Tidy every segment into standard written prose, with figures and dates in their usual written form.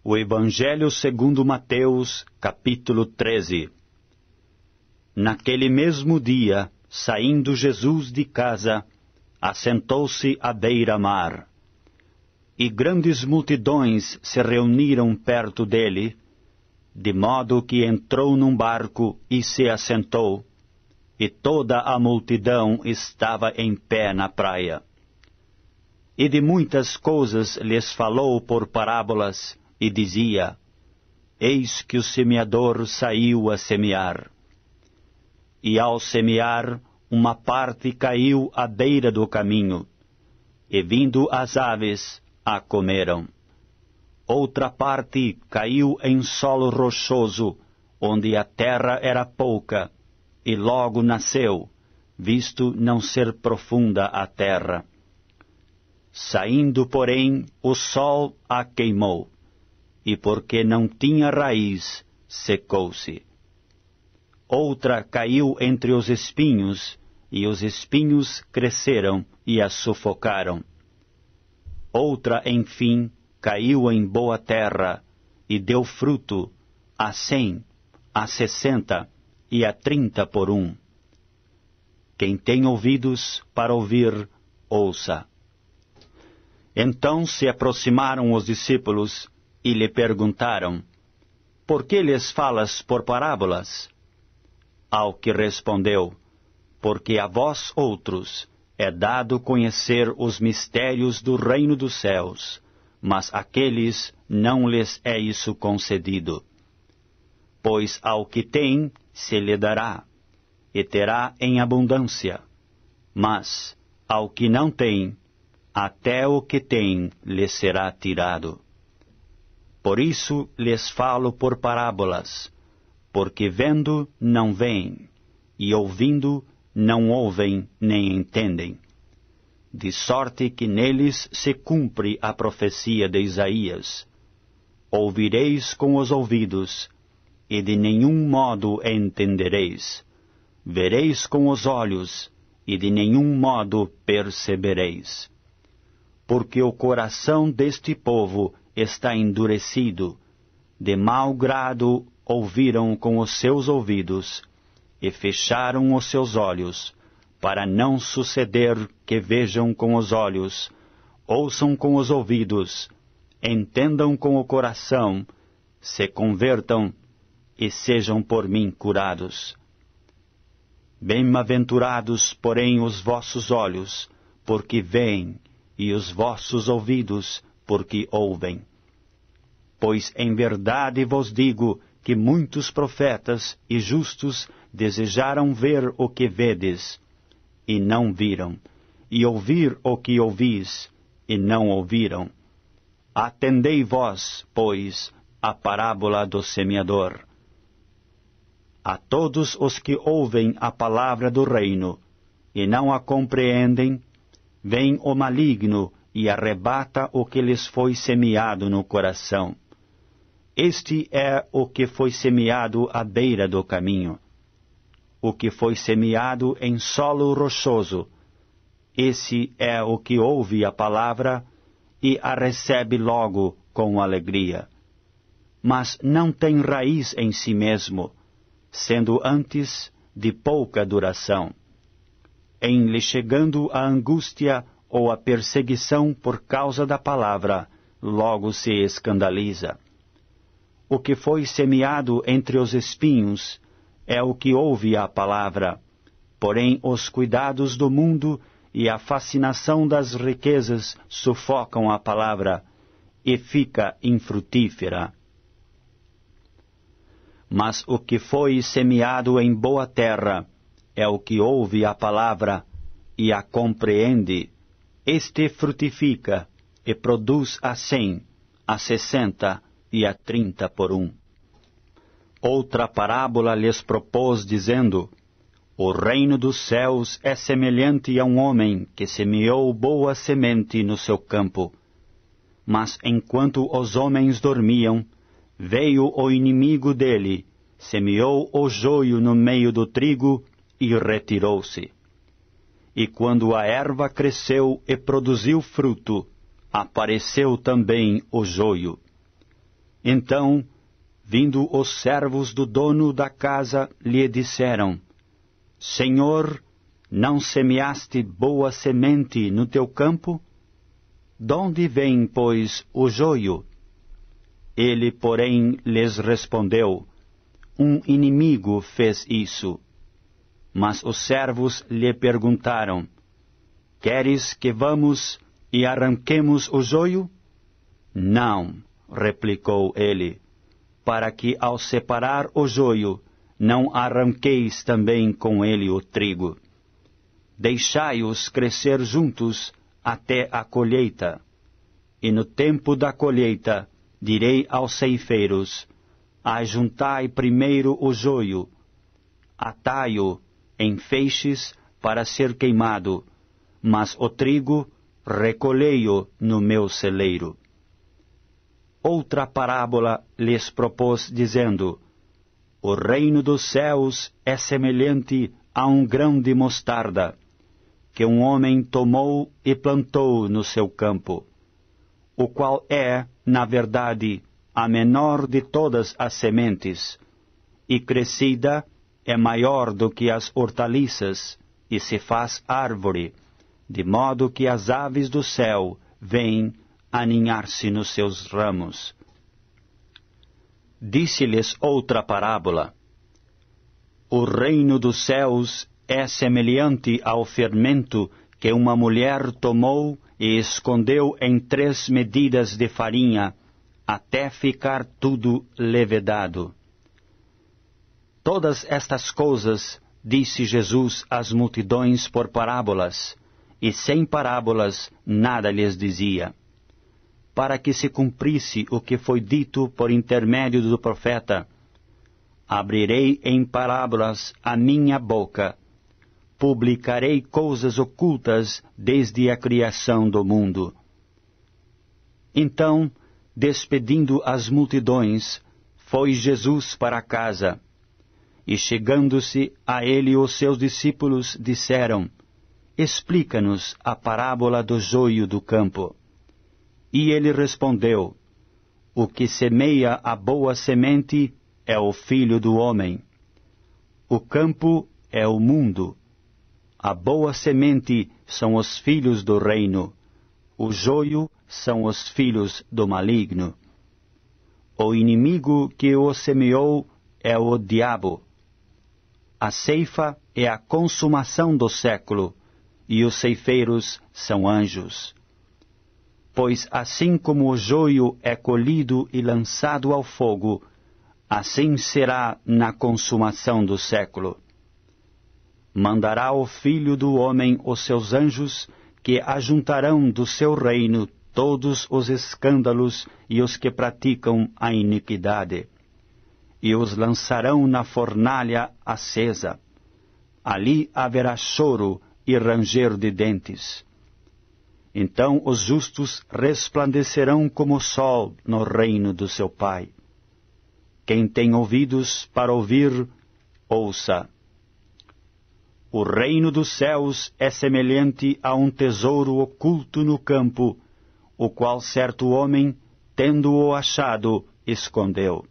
O Evangelho segundo Mateus, capítulo 13. Naquele mesmo dia, saindo Jesus de casa, assentou-se à beira-mar. E grandes multidões se reuniram perto dele, de modo que entrou num barco e se assentou, e toda a multidão estava em pé na praia. E de muitas coisas lhes falou por parábolas, e dizia: Eis que o semeador saiu a semear. E ao semear, uma parte caiu à beira do caminho, e vindo as aves, a comeram. Outra parte caiu em solo rochoso, onde a terra era pouca, e logo nasceu, visto não ser profunda a terra. Saindo, porém, o sol a queimou, e porque não tinha raiz, secou-se. Outra caiu entre os espinhos, e os espinhos cresceram e a sufocaram. Outra, enfim, caiu em boa terra, e deu fruto, a 100, a 60 e a 30 por um. Quem tem ouvidos para ouvir, ouça. Então se aproximaram os discípulos, e lhe perguntaram: Por que lhes falas por parábolas? Ao que respondeu: Porque a vós outros é dado conhecer os mistérios do reino dos céus, mas àqueles não lhes é isso concedido. Pois ao que tem se lhe dará, e terá em abundância, mas ao que não tem, até o que tem lhe será tirado. Por isso lhes falo por parábolas, porque vendo não veem, e ouvindo não ouvem nem entendem. De sorte que neles se cumpre a profecia de Isaías: Ouvireis com os ouvidos, e de nenhum modo entendereis. Vereis com os olhos, e de nenhum modo percebereis. Porque o coração deste povo está endurecido, de mau grado ouviram com os seus ouvidos, e fecharam os seus olhos, para não suceder que vejam com os olhos, ouçam com os ouvidos, entendam com o coração, se convertam e sejam por mim curados. Bem-aventurados, porém, os vossos olhos, porque veem, e os vossos ouvidos, porque ouvem. Pois em verdade vos digo que muitos profetas e justos desejaram ver o que vedes, e não viram, e ouvir o que ouvis, e não ouviram. Atendei vós, pois, a parábola do semeador. A todos os que ouvem a palavra do reino, e não a compreendem, vem o maligno e arrebata o que lhes foi semeado no coração. Este é o que foi semeado à beira do caminho. O que foi semeado em solo rochoso, esse é o que ouve a palavra e a recebe logo com alegria. Mas não tem raiz em si mesmo, sendo antes de pouca duração. Em lhe chegando a angústia ou a perseguição por causa da palavra, logo se escandaliza. O que foi semeado entre os espinhos é o que ouve a palavra, porém os cuidados do mundo e a fascinação das riquezas sufocam a palavra, e fica infrutífera. Mas o que foi semeado em boa terra é o que ouve a palavra e a compreende. Este frutifica e produz a 100, a 60 e a 30 por um. Outra parábola lhes propôs, dizendo: O reino dos céus é semelhante a um homem que semeou boa semente no seu campo. Mas enquanto os homens dormiam, veio o inimigo dele, semeou o joio no meio do trigo e retirou-se. E quando a erva cresceu e produziu fruto, apareceu também o joio. Então, vindo os servos do dono da casa, lhe disseram: Senhor, não semeaste boa semente no teu campo? Donde vem, pois, o joio? Ele, porém, lhes respondeu: Um inimigo fez isso. Mas os servos lhe perguntaram: Queres que vamos e arranquemos o joio? Não, replicou ele, para que ao separar o joio, não arranqueis também com ele o trigo. Deixai-os crescer juntos até a colheita. E no tempo da colheita, direi aos ceifeiros: Ajuntai primeiro o joio, atai-o em feixes para ser queimado, mas o trigo recolhei-o no meu celeiro. Outra parábola lhes propôs, dizendo: O reino dos céus é semelhante a um grão de mostarda, que um homem tomou e plantou no seu campo, o qual é, na verdade, a menor de todas as sementes, e crescida é maior do que as hortaliças, e se faz árvore, de modo que as aves do céu vêm aninhar-se nos seus ramos. Disse-lhes outra parábola: O reino dos céus é semelhante ao fermento que uma mulher tomou e escondeu em 3 medidas de farinha, até ficar tudo levedado. Todas estas coisas disse Jesus às multidões por parábolas, e sem parábolas nada lhes dizia, para que se cumprisse o que foi dito por intermédio do profeta: Abrirei em parábolas a minha boca, publicarei coisas ocultas desde a criação do mundo. Então, despedindo as multidões, foi Jesus para casa, e chegando-se a ele os seus discípulos disseram: Explica-nos a parábola do joio do campo. E ele respondeu: O que semeia a boa semente é o Filho do homem. O campo é o mundo. A boa semente são os filhos do reino. O joio são os filhos do maligno. O inimigo que o semeou é o diabo. A ceifa é a consumação do século, e os ceifeiros são anjos. Pois assim como o joio é colhido e lançado ao fogo, assim será na consumação do século. Mandará o Filho do homem os seus anjos, que ajuntarão do seu reino todos os escândalos e os que praticam a iniquidade, e os lançarão na fornalha acesa. Ali haverá choro e ranger de dentes. Então os justos resplandecerão como o sol no reino do seu Pai. Quem tem ouvidos para ouvir, ouça. O reino dos céus é semelhante a um tesouro oculto no campo, o qual certo homem, tendo-o achado, escondeu.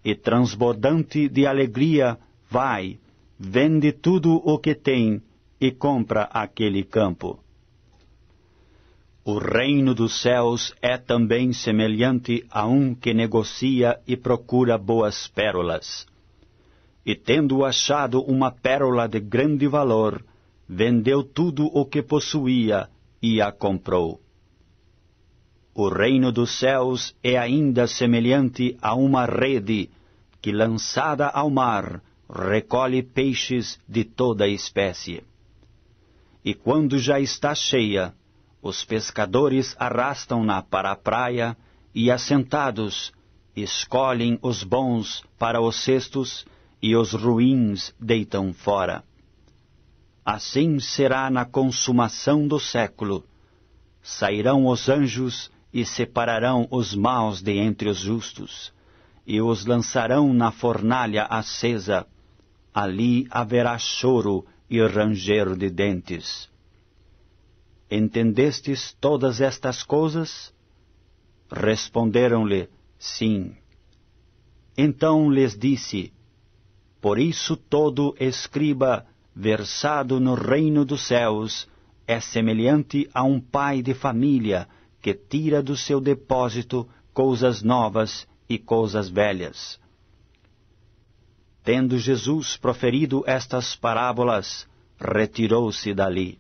E transbordante de alegria, vai, vende tudo o que tem e compra aquele campo. O reino dos céus é também semelhante a um que negocia e procura boas pérolas. E tendo achado uma pérola de grande valor, vendeu tudo o que possuía e a comprou. O reino dos céus é ainda semelhante a uma rede que, lançada ao mar, recolhe peixes de toda espécie. E quando já está cheia, os pescadores arrastam-na para a praia e, assentados, escolhem os bons para os cestos e os ruins deitam fora. Assim será na consumação do século. Sairão os anjos e separarão os maus de entre os justos, e os lançarão na fornalha acesa. Ali haverá choro e ranger de dentes. Entendestes todas estas coisas? Responderam-lhe: Sim. Então lhes disse: Por isso todo escriba versado no reino dos céus é semelhante a um pai de família que tira do seu depósito coisas novas e coisas velhas. Tendo Jesus proferido estas parábolas, retirou-se dali.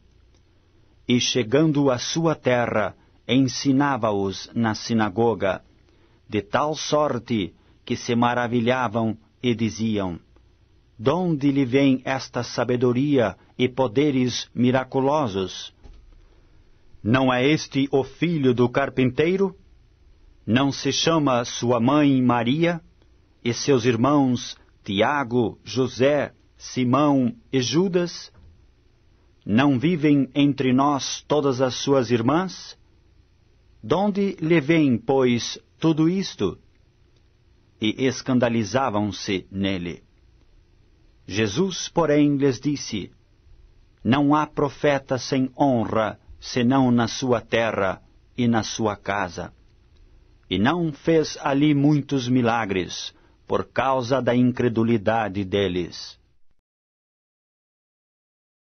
E chegando à sua terra, ensinava-os na sinagoga, de tal sorte que se maravilhavam e diziam: Donde lhe vem esta sabedoria e poderes miraculosos? Não é este o filho do carpinteiro? Não se chama sua mãe Maria, e seus irmãos Tiago, José, Simão e Judas? Não vivem entre nós todas as suas irmãs? Donde lhe vem, pois, tudo isto? E escandalizavam-se nele. Jesus, porém, lhes disse: Não há profeta sem honra, senão na sua terra e na sua casa. E não fez ali muitos milagres, por causa da incredulidade deles.